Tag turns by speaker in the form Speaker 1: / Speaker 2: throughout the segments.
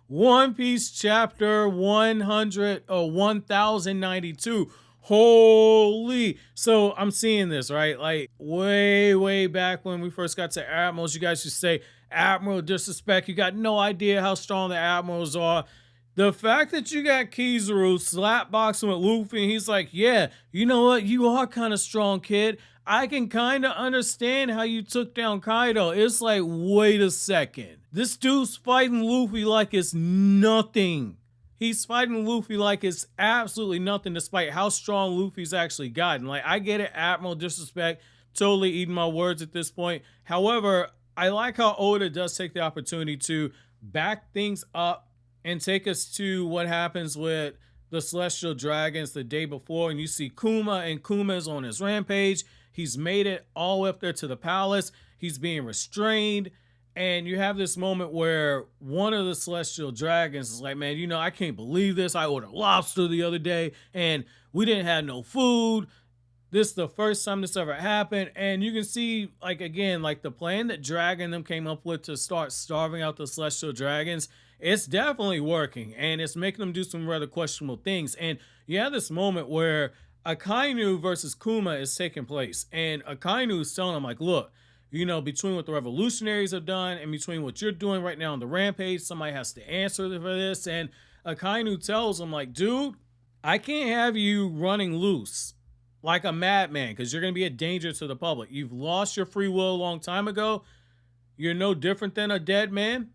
Speaker 1: One Piece chapter 100 or 1092. Holy. So I'm seeing this, right? Like way back when we first got to Admirals, you guys used to say Admiral disrespect. You got no idea how strong the Admirals are. The fact that you got Kizaru slapboxing with Luffy, and he's like, yeah, you know what? You are kind of strong, kid. I can kind of understand how you took down Kaido. It's like, wait a second. This dude's fighting Luffy like it's nothing. He's fighting Luffy like it's absolutely nothing, despite how strong Luffy's actually gotten. Like, I get it, Admiral disrespect, totally eating my words at this point. However, I like how Oda does take the opportunity to back things up and take us to what happens with the Celestial Dragons the day before. And you see Kuma, and Kuma's on his rampage. He's made it all the way up there to the palace. He's being restrained. And you have this moment where one of the Celestial Dragons is like, man, you know, I can't believe this. I ordered lobster the other day and we didn't have no food. This is the first time this ever happened. And you can see, like, again, like the plan that Dragon them came up with to start starving out the Celestial Dragons, it's definitely working. And it's making them do some rather questionable things. And you have this moment where Akainu versus Kuma is taking place. And Akainu is telling him, like, look, you know, between what the revolutionaries have done and between what you're doing right now on the rampage, somebody has to answer for this. And Akainu tells him, like, dude, I can't have you running loose like a madman because you're going to be a danger to the public. You've lost your free will a long time ago. You're no different than a dead man.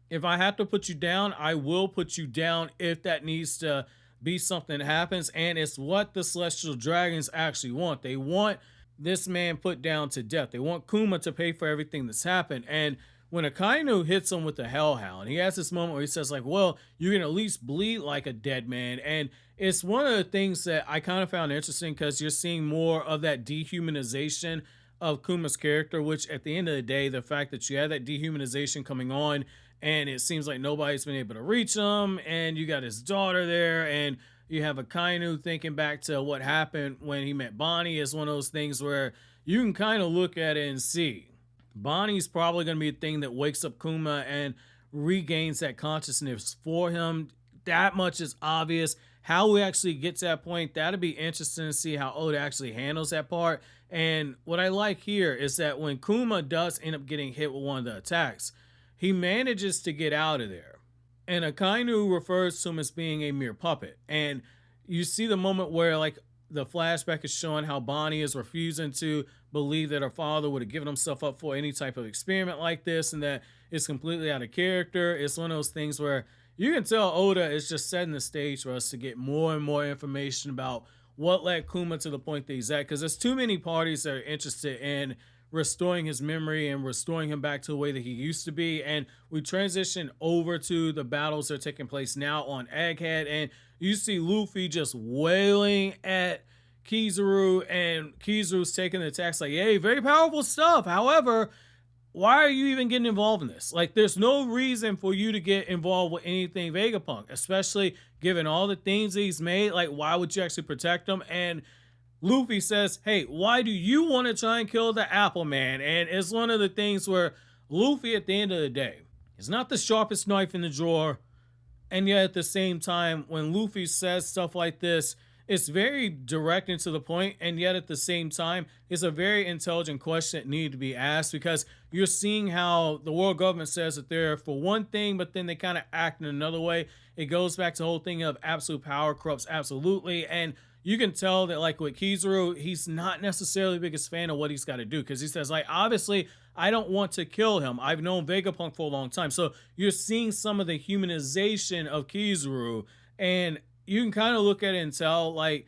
Speaker 1: If I have to put you down, I will put you down if that needs to be something that happens. And it's what the Celestial Dragons actually want. They want this man put down to death. They want Kuma to pay for everything that's happened. And when Akainu hits him with the Hellhound, he has this moment where he says, like, well, you can at least bleed like a dead man. And it's one of the things that I kind of found interesting because you're seeing more of that dehumanization of Kuma's character, which at the end of the day, the fact that you had that dehumanization coming on and it seems like nobody's been able to reach him, and you got his daughter there, and you have Akainu thinking back to what happened when he met Bonnie, is one of those things where you can kind of look at it and see Bonnie's probably going to be a thing that wakes up Kuma and regains that consciousness for him. That much is obvious. How we actually get to that point, that'll be interesting to see how Oda actually handles that part. And what I like here is that when Kuma does end up getting hit with one of the attacks, he manages to get out of there. And Akainu refers to him as being a mere puppet. And you see the moment where, like, the flashback is showing how Bonnie is refusing to believe that her father would have given himself up for any type of experiment like this, and that it's completely out of character. It's one of those things where you can tell Oda is just setting the stage for us to get more and more information about what led Kuma to the point that he's at, because there's too many parties that are interested in restoring his memory and restoring him back to the way that he used to be. And we transition over to the battles that are taking place now on Egghead, and you see Luffy just wailing at Kizaru, and Kizaru's taking the attacks like, hey, very powerful stuff. However, why are you even getting involved in this? Like, there's no reason for you to get involved with anything Vegapunk, especially given all the things that he's made. Like, why would you actually protect him? And Luffy says, hey, why do you want to try and kill the Apple Man? And it's one of the things where Luffy, at the end of the day, is not the sharpest knife in the drawer. And yet at the same time, when Luffy says stuff like this, it's very direct and to the point, and yet at the same time, it's a very intelligent question that needed to be asked, because you're seeing how the world government says that they're for one thing, but then they kind of act in another way. It goes back to the whole thing of absolute power corrupts absolutely, and you can tell that, like, with Kizaru, he's not necessarily the biggest fan of what he's got to do, because he says, like, obviously, I don't want to kill him. I've known Vegapunk for a long time. So you're seeing some of the humanization of Kizaru, and you can kind of look at it and tell, like,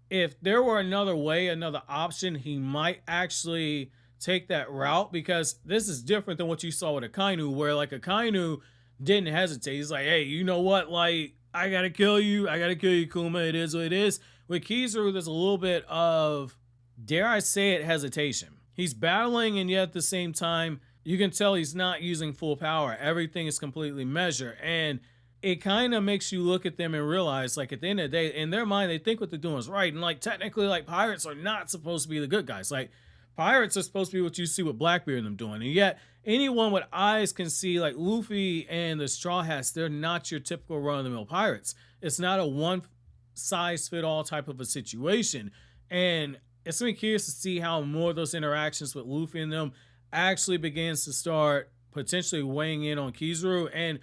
Speaker 1: if there were another way, another option, he might actually take that route, because this is different than what you saw with Akainu, where, like, Akainu didn't hesitate. He's like, hey, you know what? Like, I gotta kill you. I gotta kill you, Kuma. It is what it is. With Kizaru, there's a little bit of, dare I say it, hesitation. He's battling, and yet at the same time, you can tell he's not using full power. Everything is completely measured. And it kind of makes you look at them and realize, like, at the end of the day, in their mind, they think what they're doing is right. And, like, technically, like, pirates are not supposed to be the good guys. Like, Pirates are supposed to be what you see with Blackbeard and them doing. And yet, anyone with eyes can see, like Luffy and the Straw Hats, they're not your typical run-of-the-mill pirates. It's not a one-size-fit-all type of a situation. And it's going to be curious to see how more of those interactions with Luffy and them actually begins to start potentially weighing in on Kizaru. And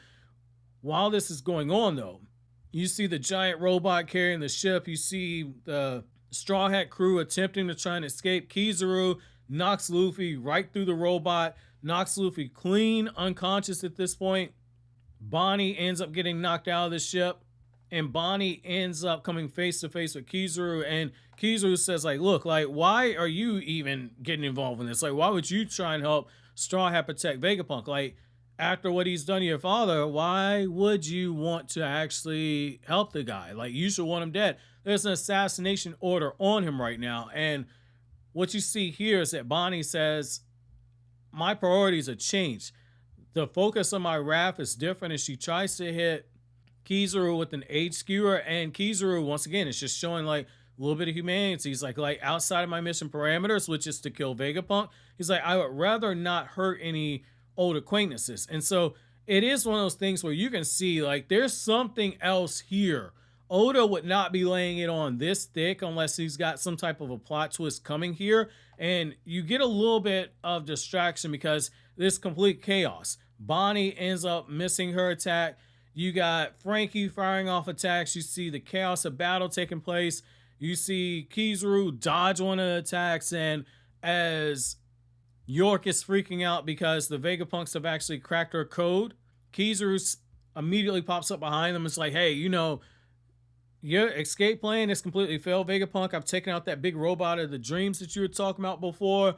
Speaker 1: while this is going on, though, you see the giant robot carrying the ship. You see the Straw Hat crew attempting to try and escape. Kizaru knocks Luffy right through the robot, knocks Luffy clean unconscious at this point. Bonnie ends up getting knocked out of the ship, and Bonnie ends up coming face to face with Kizaru, and Kizaru says, like, look, like, why are you even getting involved in this? Like, why would you try and help Straw Hat protect Vegapunk? Like, after what he's done to your father, why would you want to actually help the guy? Like, you should want him dead. There's an assassination order on him right now. And what you see here is that Bonnie says, my priorities have changed. The focus of my wrath is different, and she tries to hit Kizaru with an age skewer. And Kizaru, once again, is just showing like a little bit of humanity. He's like outside of my mission parameters, which is to kill Vegapunk. He's like, I would rather not hurt any old acquaintances. And so it is one of those things where you can see like there's something else here. Oda would not be laying it on this thick unless he's got some type of a plot twist coming here. And you get a little bit of distraction because this complete chaos. Bonnie ends up missing her attack. You got Frankie firing off attacks. You see the chaos of battle taking place. You see Kizaru dodge one of the attacks, and as York is freaking out because the Vegapunks have actually cracked her code, Kizaru immediately pops up behind them. It's like, hey, you know, your escape plan has completely failed, Vegapunk. I've taken out that big robot of the dreams that you were talking about before.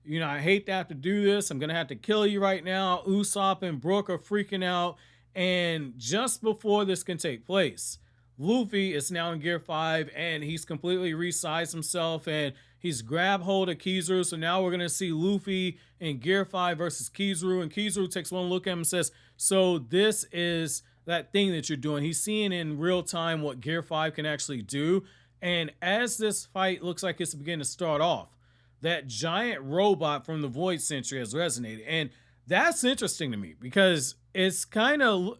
Speaker 1: You know, I hate to have to do this. I'm going to have to kill you right now. Usopp and Brook are freaking out. And just before this can take place, Luffy is now in Gear 5, and he's completely resized himself, and he's grabbed hold of Kizaru. So now we're going to see Luffy in Gear 5 versus Kizaru, and Kizaru takes one look at him and says, so this is that thing that you're doing. He's seeing in real time what Gear 5 can actually do. And as this fight looks like it's beginning to start off, that giant robot from the Void Sentry has resonated. And that's interesting to me because it's kind of,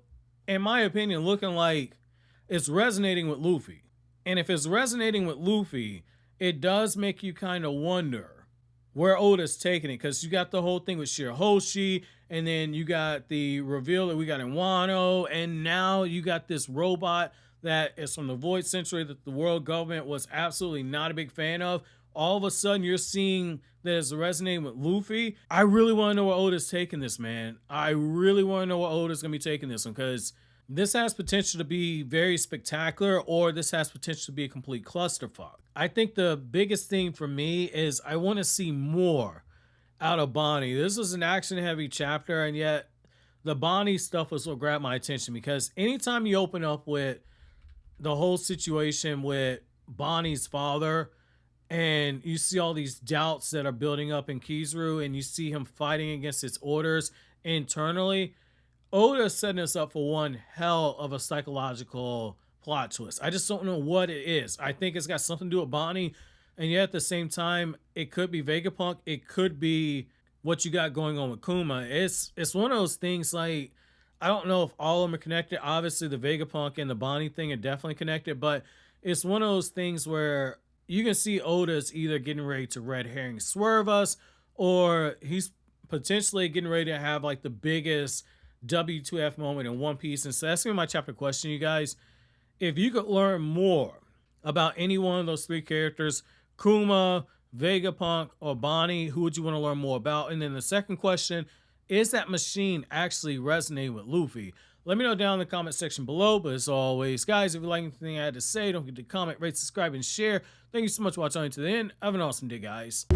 Speaker 1: in my opinion, looking like it's resonating with Luffy. And if it's resonating with Luffy, it does make you kind of wonder where Oda's taking it, because you got the whole thing with Shirahoshi, and then you got the reveal that we got in Wano, and now you got this robot that is from the Void Sentry that the world government was absolutely not a big fan of. All of a sudden, you're seeing that it's resonating with Luffy. I really want to know where Oda's taking this, man. I really want to know where Oda's going to be taking this one, because this has potential to be very spectacular, or this has potential to be a complete clusterfuck. I think the biggest thing for me is I want to see more out of Bonnie. This was an action-heavy chapter, and yet the Bonnie stuff was what grabbed my attention, because anytime you open up with the whole situation with Bonnie's father, and you see all these doubts that are building up in Kizaru, and you see him fighting against his orders internally, Oda's setting us up for one hell of a psychological plot twist. I just don't know what it is. I think it's got something to do with Bonnie, and yet at the same time, it could be Vegapunk. It could be what you got going on with Kuma. It's one of those things, like, I don't know if all of them are connected. Obviously, the Vegapunk and the Bonnie thing are definitely connected, but it's one of those things where you can see Oda's either getting ready to red herring swerve us, or he's potentially getting ready to have like the biggest W2F moment in One Piece. And so that's gonna be my chapter question, you guys. If you could learn more about any one of those three characters, Kuma, Vegapunk, or Bonnie, who would you want to learn more about? And then the second question, is that machine actually resonating with Luffy? Let me know down in the comment section below. But as always, guys, if you like anything I had to say, don't forget to comment, rate, subscribe, and share. Thank you so much for watching to the end. Have an awesome day, guys.